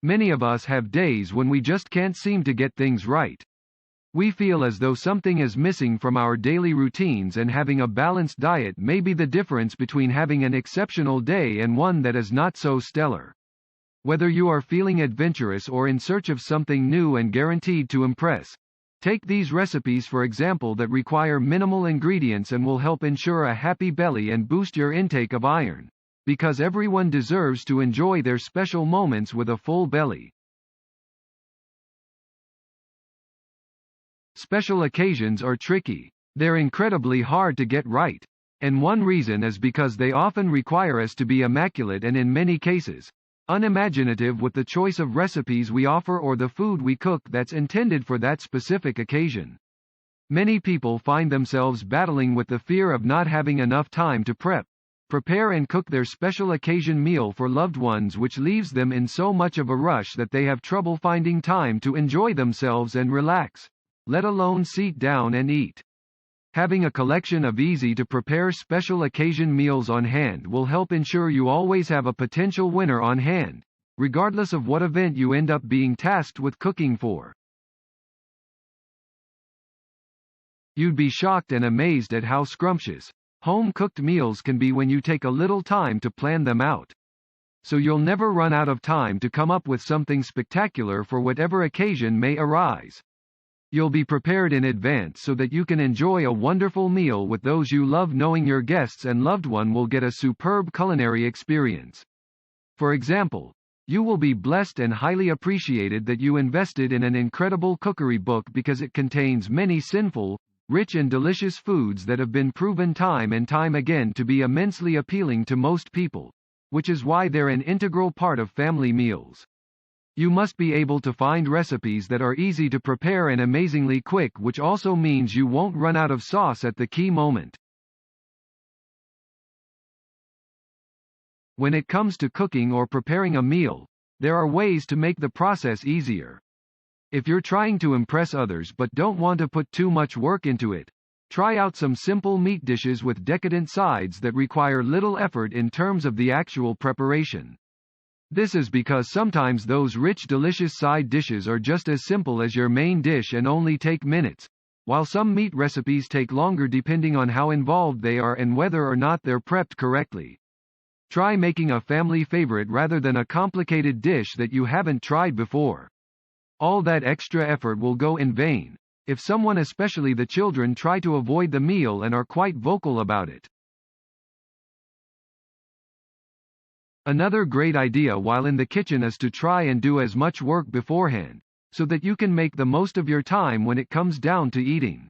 Many of us have days when we just can't seem to get things right. We feel as though something is missing from our daily routines, and having a balanced diet may be the difference between having an exceptional day and one that is not so stellar. Whether you are feeling adventurous or in search of something new and guaranteed to impress, take these recipes for example that require minimal ingredients and will help ensure a happy belly and boost your intake of iron, because everyone deserves to enjoy their special moments with a full belly. Special occasions are tricky. They're incredibly hard to get right. And one reason is because they often require us to be immaculate and in many cases, unimaginative with the choice of recipes we offer or the food we cook that's intended for that specific occasion. Many people find themselves battling with the fear of not having enough time to prepare and cook their special occasion meal for loved ones, which leaves them in so much of a rush that they have trouble finding time to enjoy themselves and relax, let alone sit down and eat. Having a collection of easy-to-prepare special occasion meals on hand will help ensure you always have a potential winner on hand, regardless of what event you end up being tasked with cooking for. You'd be shocked and amazed at how scrumptious home-cooked meals can be when you take a little time to plan them out. So you'll never run out of time to come up with something spectacular for whatever occasion may arise. You'll be prepared in advance so that you can enjoy a wonderful meal with those you love, knowing your guests and loved one will get a superb culinary experience. For example, you will be blessed and highly appreciated that you invested in an incredible cookery book because it contains many sinful, rich and delicious foods that have been proven time and time again to be immensely appealing to most people, which is why they're an integral part of family meals. You must be able to find recipes that are easy to prepare and amazingly quick, which also means you won't run out of sauce at the key moment. When it comes to cooking or preparing a meal, there are ways to make the process easier. If you're trying to impress others but don't want to put too much work into it, try out some simple meat dishes with decadent sides that require little effort in terms of the actual preparation. This is because sometimes those rich, delicious side dishes are just as simple as your main dish and only take minutes, while some meat recipes take longer depending on how involved they are and whether or not they're prepped correctly. Try making a family favorite rather than a complicated dish that you haven't tried before. All that extra effort will go in vain if someone, especially the children, try to avoid the meal and are quite vocal about it. Another great idea while in the kitchen is to try and do as much work beforehand, so that you can make the most of your time when it comes down to eating.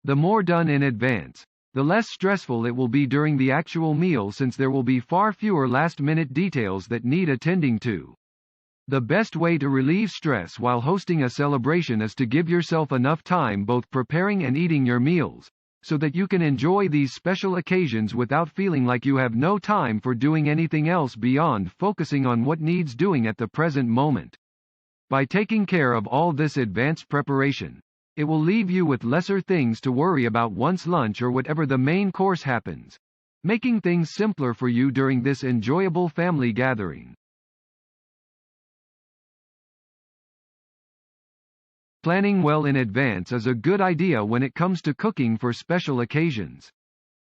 The more done in advance, the less stressful it will be during the actual meal, since there will be far fewer last-minute details that need attending to. The best way to relieve stress while hosting a celebration is to give yourself enough time both preparing and eating your meals, so that you can enjoy these special occasions without feeling like you have no time for doing anything else beyond focusing on what needs doing at the present moment. By taking care of all this advanced preparation, it will leave you with lesser things to worry about once lunch or whatever the main course happens, making things simpler for you during this enjoyable family gathering. Planning well in advance is a good idea when it comes to cooking for special occasions.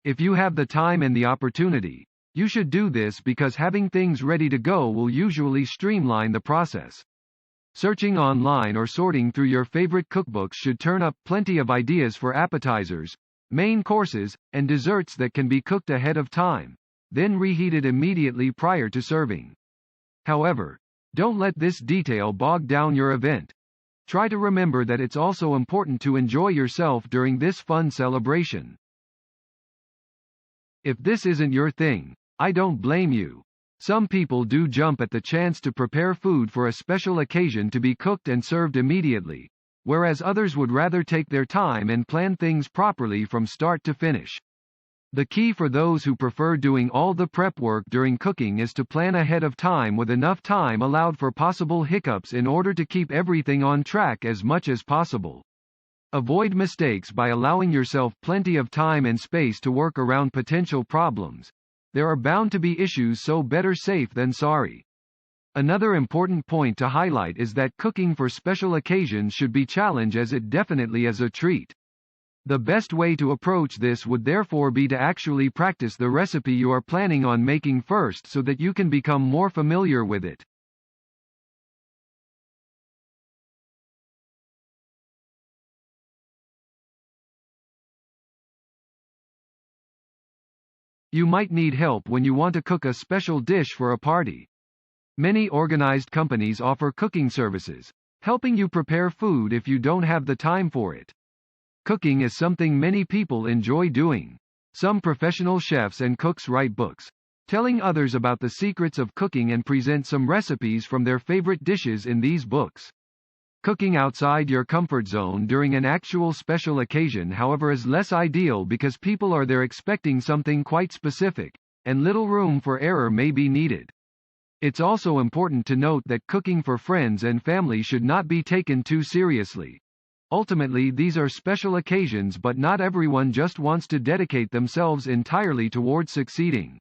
If you have the time and the opportunity, you should do this because having things ready to go will usually streamline the process. Searching online or sorting through your favorite cookbooks should turn up plenty of ideas for appetizers, main courses, and desserts that can be cooked ahead of time, then reheated immediately prior to serving. However, don't let this detail bog down your event. Try to remember that it's also important to enjoy yourself during this fun celebration. If this isn't your thing, I don't blame you. Some people do jump at the chance to prepare food for a special occasion to be cooked and served immediately, whereas others would rather take their time and plan things properly from start to finish. The key for those who prefer doing all the prep work during cooking is to plan ahead of time with enough time allowed for possible hiccups in order to keep everything on track as much as possible. Avoid mistakes by allowing yourself plenty of time and space to work around potential problems. There are bound to be issues, so better safe than sorry. Another important point to highlight is that cooking for special occasions should be challenged as it definitely is a treat. The best way to approach this would therefore be to actually practice the recipe you are planning on making first so that you can become more familiar with it. You might need help when you want to cook a special dish for a party. Many organized companies offer cooking services, helping you prepare food if you don't have the time for it. Cooking is something many people enjoy doing. Some professional chefs and cooks write books, telling others about the secrets of cooking and present some recipes from their favorite dishes in these books. Cooking outside your comfort zone during an actual special occasion, however, is less ideal because people are there expecting something quite specific, and little room for error may be needed. It's also important to note that cooking for friends and family should not be taken too seriously. Ultimately, these are special occasions, but not everyone just wants to dedicate themselves entirely towards succeeding.